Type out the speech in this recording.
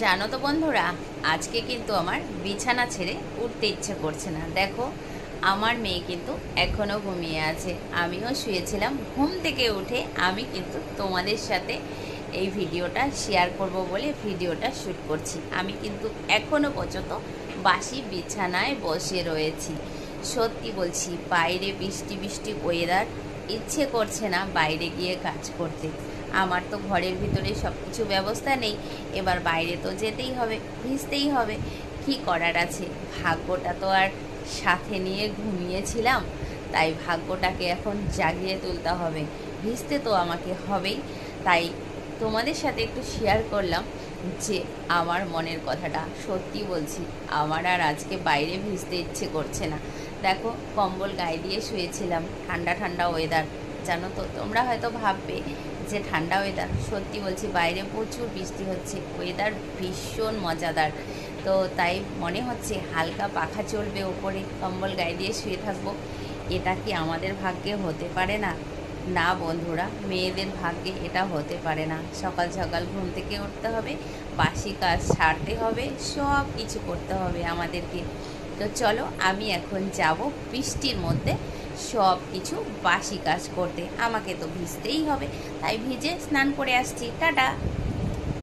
জানো তো বন্ধুরা, আজকে কিন্তু আমার বিছানা ছেড়ে উঠতে ইচ্ছে করছে না। দেখো, আমার মেয়ে কিন্তু এখনও ঘুমিয়ে আছে, আমিও শুয়েছিলাম। ঘুম থেকে উঠে আমি কিন্তু তোমাদের সাথে এই ভিডিওটা শেয়ার করব বলে ভিডিওটা শ্যুট করছি। আমি কিন্তু এখনও পর্যন্ত বাসি বিছানায় বসে রয়েছি। সত্যি বলছি, বাইরে বৃষ্টি বৃষ্টি ওয়েদার, ইচ্ছে করছে না বাইরে গিয়ে কাজ করতে। আমার তো ঘরের ভিতরে সব কিছু ব্যবস্থা নেই, এবার বাইরে তো যেতেই হবে, ভিজতেই হবে। কি করার আছে, ভাগ্যটা তো আর সাথে নিয়ে ঘুমিয়েছিলাম, তাই ভাগ্যটাকে এখন জাগিয়ে তুলতে হবে, ভিজতে তো আমাকে হবেই। তাই তোমাদের সাথে একটু শেয়ার করলাম যে আমার মনের কথাটা। সত্যি বলছি, আমার আর আজকে বাইরে ভিজতে ইচ্ছে করছে না। দেখো, কম্বল গায়ে দিয়ে শুয়েছিলাম, ঠান্ডা ঠান্ডা ওয়েদার। জানো তো, তোমরা হয়তো ভাববে যে ঠান্ডা ওয়েদার, সত্যি বলছি বাইরে প্রচুর বৃষ্টি হচ্ছে, ওয়েদার ভীষণ মজাদার। তো তাই মনে হচ্ছে হালকা পাখা চলবে ওপরে, কম্বল গায়ে দিয়ে শুয়ে থাকবো। এটা কি আমাদের ভাগ্যে হতে পারে না? না বন্ধুরা, মেয়েদের ভাগ্যে এটা হতে পারে না। সকাল সকাল ঘুম থেকে উঠতে হবে, বাসি কাজ ছাড়তে হবে, সব কিছু করতে হবে আমাদেরকে। তো চলো, আমি এখন যাব বৃষ্টির মধ্যে সব কিছু বাসি কাজ করতে। আমাকে তো ভিজতেই হবে, তাই ভিজে স্নান করে আসছি। টাটা।